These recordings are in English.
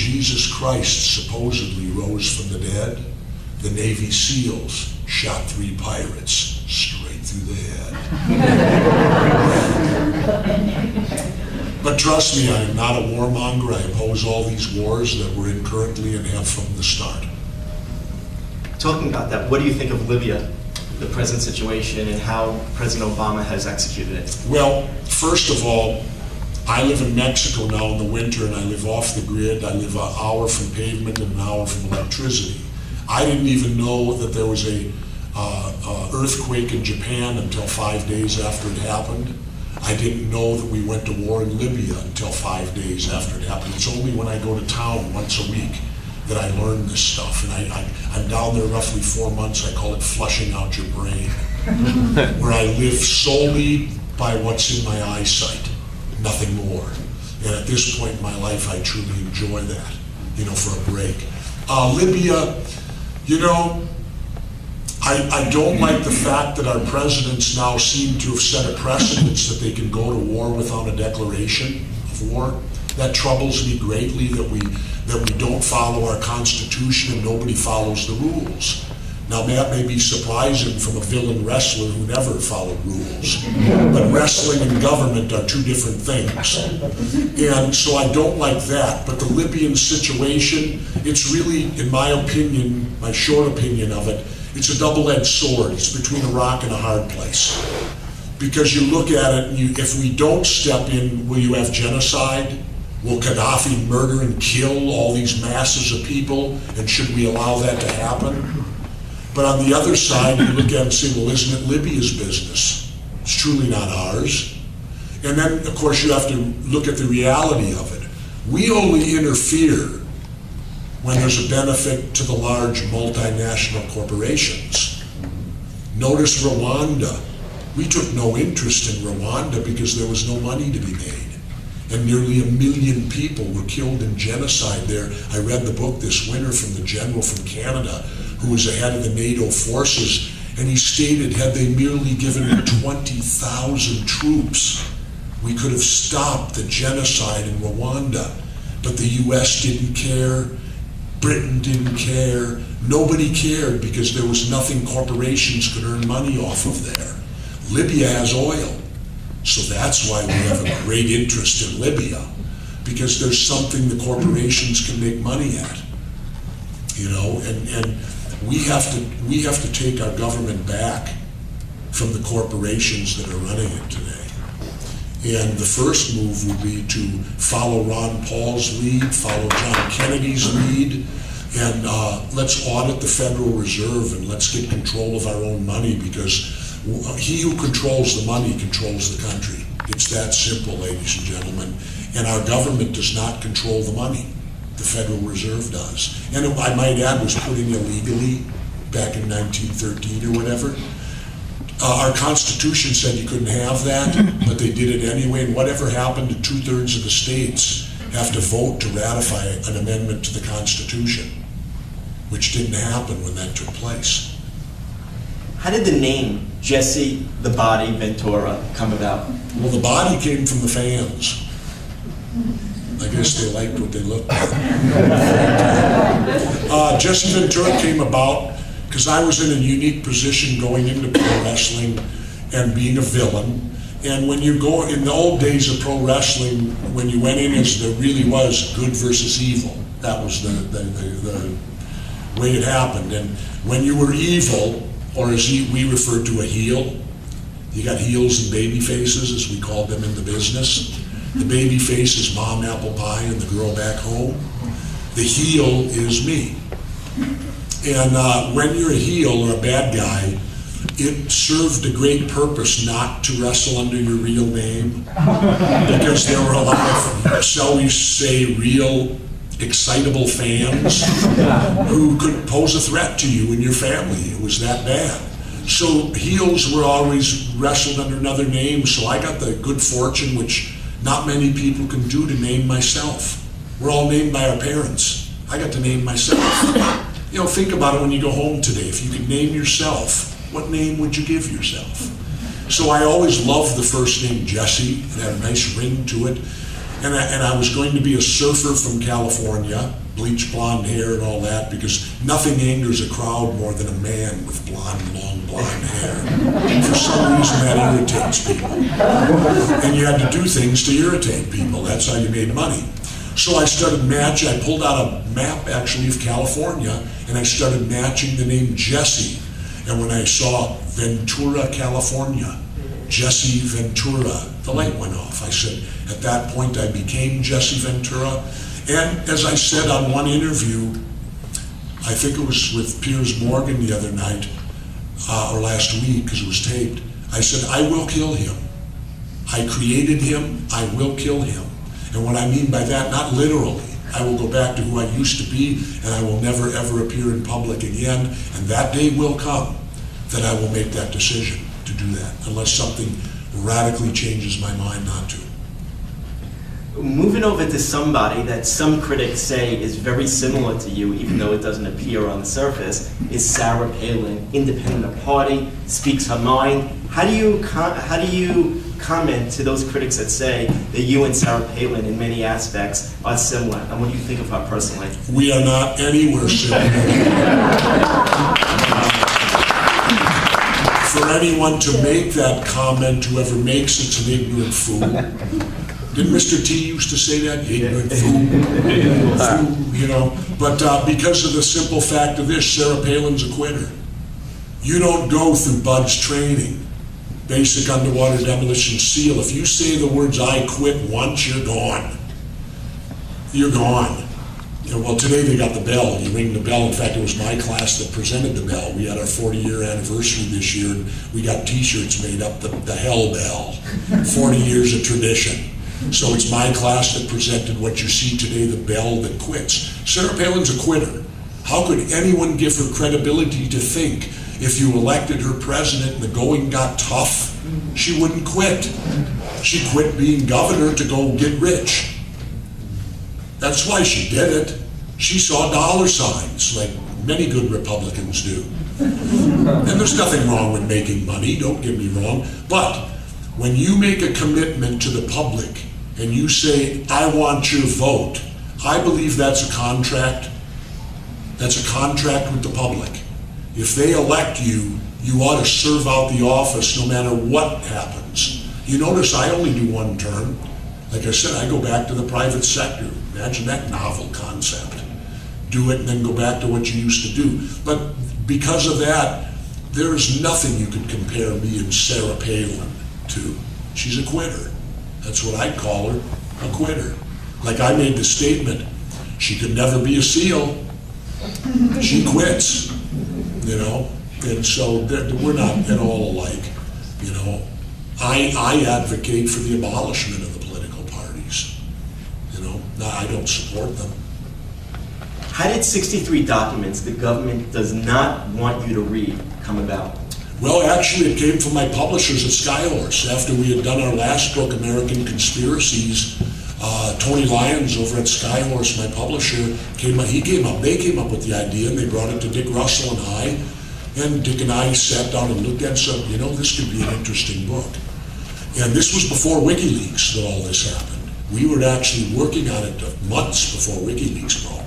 Jesus Christ supposedly rose from the dead, the Navy SEALs shot 3 pirates straight through the head. But trust me, I am not a warmonger. I oppose all these wars that we're in currently and have from the start. Talking about that, what do you think of Libya, the present situation, and how President Obama has executed it? Well, first of all, I live in Mexico now in the winter, and I live off the grid. I live an hour from pavement and an hour from electricity. I didn't even know that there was a earthquake in Japan until 5 days after it happened. I didn't know that we went to war in Libya until 5 days after it happened. It's only when I go to town once a week that I learn this stuff. And I'm down there roughly 4 months. I call it flushing out your brain, where I live solely by what's in my eyesight, nothing more. And at this point in my life, I truly enjoy that, for a break. Libya, I don't like the fact that our presidents now seem to have set a precedence that they can go to war without a declaration of war. That troubles me greatly, that we don't follow our Constitution and nobody follows the rules. Now that may be surprising from a villain wrestler who never followed rules, but wrestling and government are 2 different things. And so I don't like that, but the Libyan situation, it's really, in my opinion, my short opinion of it, it's a double-edged sword. It's between a rock and a hard place. Because you look at it, and if we don't step in, will you have genocide? Will Gaddafi murder and kill all these masses of people? And should we allow that to happen? But on the other side, you look at it and say, well, isn't it Libya's business? It's truly not ours. And then, of course, you have to look at the reality of it. We only interfere when there's a benefit to the large multinational corporations. Notice Rwanda. We took no interest in Rwanda because there was no money to be made. And nearly 1 million people were killed in genocide there. I read the book this winter from the general from Canada who was the head of the NATO forces, and he stated, had they merely given 20,000 troops, we could have stopped the genocide in Rwanda. But the US didn't care, Britain didn't care, nobody cared because there was nothing corporations could earn money off of there. Libya has oil, so that's why we have a great interest in Libya, because there's something the corporations can make money at, and we have to take our government back from the corporations that are running it today. And the first move would be to follow Ron Paul's lead, follow John Kennedy's lead, and let's audit the Federal Reserve and let's get control of our own money, because he who controls the money controls the country. It's that simple, ladies and gentlemen. And our government does not control the money. The Federal Reserve does. And I might add, was put in illegally back in 1913 or whatever. Our Constitution said you couldn't have that, but they did it anyway. And whatever happened to 2/3 of the states have to vote to ratify an amendment to the Constitution, which didn't happen when that took place. How did the name Jesse the Body Ventura come about? Well, the body came from the fans. I guess they liked what they looked at. Jesse Ventura came about because I was in a unique position going into pro wrestling and being a villain. And when you go, in the old days of pro wrestling, when you went in as there really was good versus evil, that was the way it happened. And when you were evil, or as we referred to a heel, you got heels and baby faces, as we called them in the business. The baby face is Mom Apple Pie and the girl back home. The heel is me. And when you're a heel or a bad guy, it served a great purpose not to wrestle under your real name, because there were a lot of, shall we say, real excitable fans who could pose a threat to you and your family. It was that bad. So heels were always wrestled under another name, so I got the good fortune, which not many people can do, to name myself. We're all named by our parents. I got to name myself. Think about it when you go home today. If you could name yourself, what name would you give yourself? So I always loved the first name Jesse. It had a nice ring to it. And I was going to be a surfer from California, bleach blonde hair and all that, because nothing angers a crowd more than a man with long blonde hair. For some reason that irritates people. And you had to do things to irritate people. That's how you made money. So I started matching. I pulled out a map actually of California, and I started matching the name Jesse. And when I saw Ventura, California, Jesse Ventura, the light went off. I said, at that point I became Jesse Ventura. And as I said on one interview, I think it was with Piers Morgan the other night, or last week, because it was taped, I said, I will kill him. I created him, I will kill him. And what I mean by that, not literally, I will go back to who I used to be, and I will never ever appear in public again, and that day will come that I will make that decision to do that, unless something radically changes my mind not to. Moving over to somebody that some critics say is very similar to you, even though it doesn't appear on the surface, is Sarah Palin, independent of party, speaks her mind. How do you comment to those critics that say that you and Sarah Palin in many aspects are similar? And what do you think of her personally? We are not anywhere similar. For anyone to make that comment, whoever makes it's an ignorant fool. Didn't Mr. T used to say that? Ignorant fool. Fool, you know. But because of the simple fact of this, Sarah Palin's a quitter. You don't go through Bud's training, basic underwater demolition SEAL. If you say the words "I quit" once, you're gone. You're gone. You know, well, today they got the bell. You ring the bell. In fact, it was my class that presented the bell. We had our 40-year anniversary this year, and we got T-shirts made up, the Hell Bell, 40 years of tradition. So it's my class that presented what you see today, the bell that quits. Sarah Palin's a quitter. How could anyone give her credibility to think if you elected her president and the going got tough, she wouldn't quit? She quit being governor to go get rich. That's why she did it. She saw dollar signs, like many good Republicans do. And there's nothing wrong with making money, don't get me wrong, but when you make a commitment to the public and you say, I want your vote, I believe that's a contract. That's a contract with the public. If they elect you, you ought to serve out the office no matter what happens. You notice I only do one term. Like I said, I go back to the private sector. Imagine that novel concept. Do it and then go back to what you used to do. But because of that, there is nothing you could compare me and Sarah Palin to. She's a quitter. That's what I'd call her, a quitter. Like I made the statement, she could never be a SEAL. She quits, you know? And so we're not at all alike, you know? I advocate for the abolishment of the political parties, you know? I don't support them. How did 63 documents the government does not want you to read come about? Well, actually, it came from my publishers at Skyhorse. After we had done our last book, American Conspiracies, Tony Lyons over at Skyhorse, my publisher, they came up with the idea, and they brought it to Dick Russell and I, and Dick and I sat down and looked at it and said, you know, this could be an interesting book. And this was before WikiLeaks that all this happened. We were actually working on it months before WikiLeaks broke.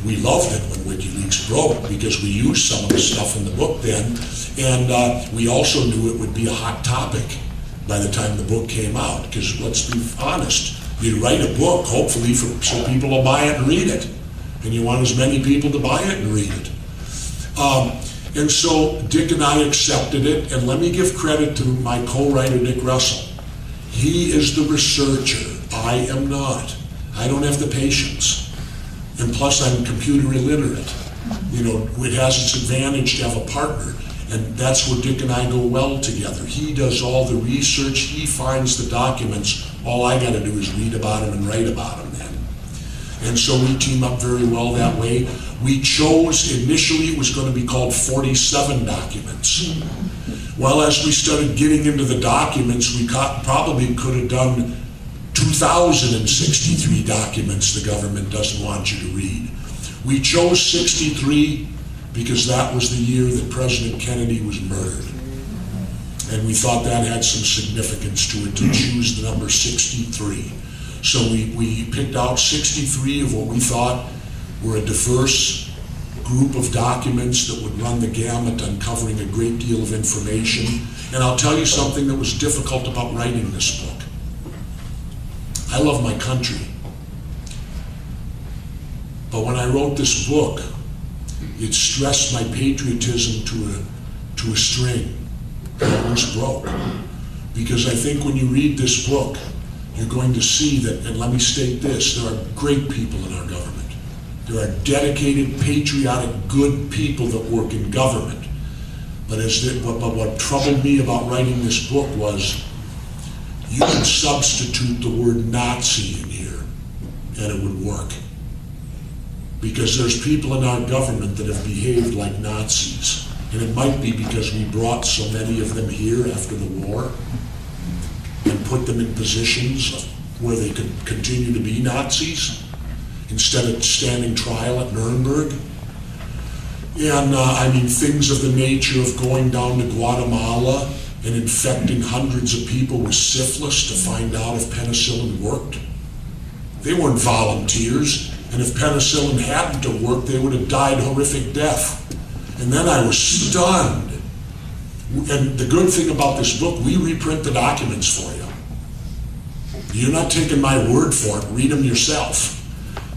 We loved it when WikiLeaks broke because we used some of the stuff in the book then, and we also knew it would be a hot topic by the time the book came out, because let's be honest, you write a book hopefully so people will buy it and read it, and you want as many people to buy it and read it. And so Dick and I accepted it, and let me give credit to my co-writer Dick Russell. He is the researcher. I am not. I don't have the patience. And plus, I'm computer illiterate. You know, it has its advantage to have a partner, and that's where Dick and I go well together. He does all the research, he finds the documents. All I got to do is read about them and write about them then. And so we team up very well that way. We chose, initially it was going to be called 47 documents. Well, as we started getting into the documents, we probably could have done 2,063 documents the government doesn't want you to read. We chose 63 because that was the year that President Kennedy was murdered. And we thought that had some significance to it, to choose the number 63. So we picked out 63 of what we thought were a diverse group of documents that would run the gamut, uncovering a great deal of information. And I'll tell you something that was difficult about writing this book. I love my country. But when I wrote this book, it stressed my patriotism to a string. It was broke. Because I think when you read this book, you're going to see that, and let me state this, there are great people in our government. There are dedicated, patriotic, good people that work in government. But what troubled me about writing this book was you could substitute the word Nazi in here and it would work. Because there's people in our government that have behaved like Nazis. And it might be because we brought so many of them here after the war and put them in positions where they could continue to be Nazis instead of standing trial at Nuremberg. And I mean, things of the nature of going down to Guatemala and infecting hundreds of people with syphilis to find out if penicillin worked. They weren't volunteers, and if penicillin hadn't have worked, they would have died horrific death. And then I was stunned. And the good thing about this book, we reprint the documents for you. You're not taking my word for it, read them yourself.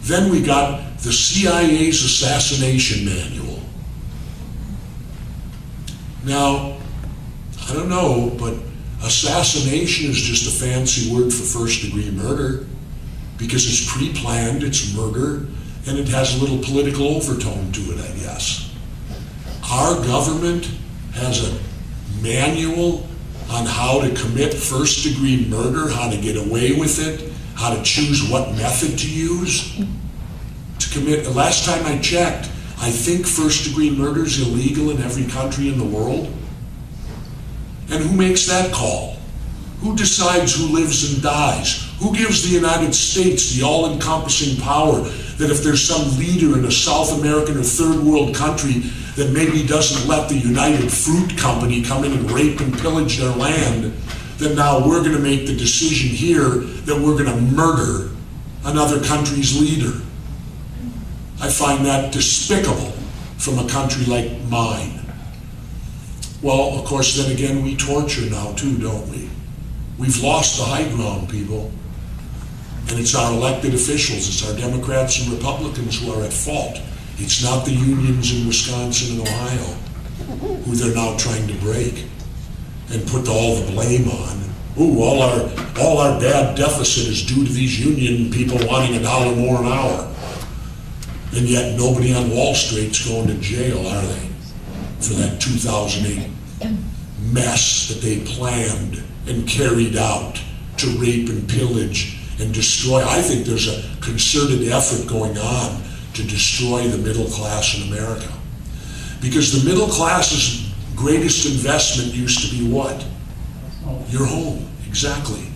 Then we got the CIA's assassination manual. Now, I don't know, but assassination is just a fancy word for first-degree murder because it's pre-planned, it's murder, and it has a little political overtone to it, I guess. Our government has a manual on how to commit first-degree murder, how to get away with it, how to choose what method to use to commit. The last time I checked, I think first-degree murder is illegal in every country in the world. And who makes that call? Who decides who lives and dies? Who gives the United States the all-encompassing power that if there's some leader in a South American or third world country that maybe doesn't let the United Fruit Company come in and rape and pillage their land, then now we're going to make the decision here that we're going to murder another country's leader. I find that despicable from a country like mine. Well, of course, then again, we torture now too, don't we? We've lost the high ground, people. And it's our elected officials, it's our Democrats and Republicans who are at fault. It's not the unions in Wisconsin and Ohio who they're now trying to break and put all the blame on. Ooh, all our bad deficit is due to these union people wanting $1 more an hour. And yet nobody on Wall Street's going to jail, are they? For that 2008 mess that they planned and carried out to rape and pillage and destroy. I think there's a concerted effort going on to destroy the middle class in America. Because the middle class's greatest investment used to be what? Your home, exactly.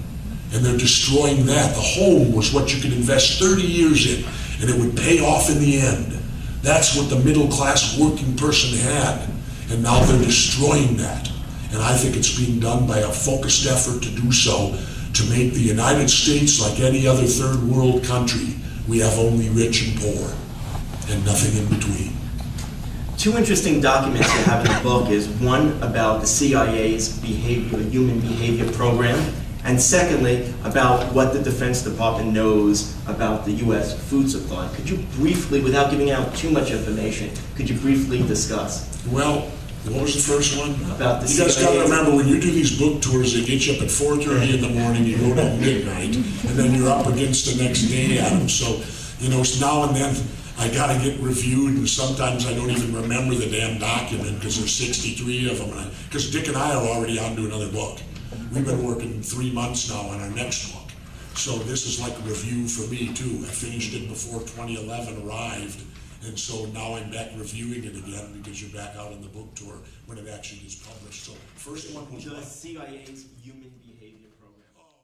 And they're destroying that. The home was what you could invest 30 years in, and it would pay off in the end. That's what the middle class working person had. And now they're destroying that. And I think it's being done by a focused effort to do so, to make the United States like any other third world country. We have only rich and poor, and nothing in between. Two interesting documents you have in the book is one about the CIA's human behavior program, and secondly, about what the Defense Department knows about the U.S. food supply. Could you briefly, without giving out too much information, could you briefly discuss? Well, what was the first one? About the You guys got to remember, when you do these book tours, they get you up at 4:30 in the morning, you go to midnight, and then you're up against the next day at them. So, you know, now and then I got to get reviewed, and sometimes I don't even remember the damn document because there's 63 of them. Because Dick and I are already on to another book. We've been working 3 months now on our next book. So this is like a review for me too. I finished it before 2011 arrived. And so now I'm back reviewing it again because you're back out on the book tour when it actually gets published. So first one was the CIA's human behavior.